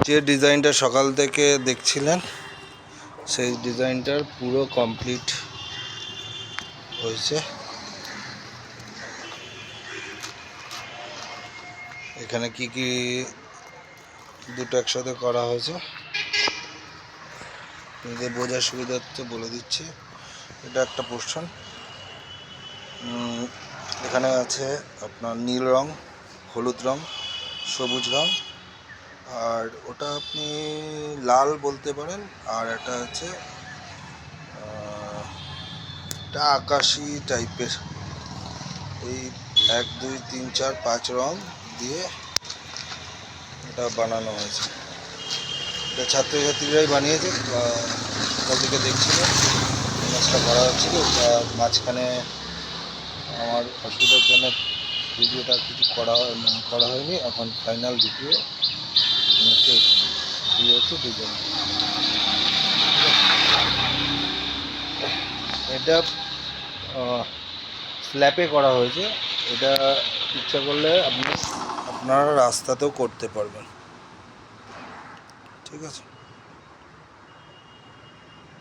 যে ডিজাইনটা সকাল থেকে দেখছিলেন সেই ডিজাইনটার পুরো কমপ্লিট হয়েছে। এখানে কি কি দুটো একসাথে করা হয়েছে নিজে বোঝার সুবিধার্থে বলে দিচ্ছি। এটা একটা পোর্শন, এখানে আছে আপনার নীল রং, হলুদ রং, সবুজ রং, আর ওটা আপনি লাল বলতে পারেন। আর এটা আছে এটা আকাশি টাইপের। এই 1 2 3 4 5 রং দিয়ে এটা বানানো হয়েছে। এটা ছাত্রছাত্রীরাই বানিয়েছে, ওদিকে দেখছিল কাজটা করা হচ্ছিল। মাঝখানে আমার অসুবিধার জন্য ভিডিওটা কিছু করা হয়নি। এখন ফাইনাল ভিডিও হচ্ছে ডিজাইন। এটা স্ল্যাপে করা হয়েছে। এটা ইচ্ছা করলে আপনি আপনারা রাস্তাতেও করতে পারবেন। ঠিক আছে।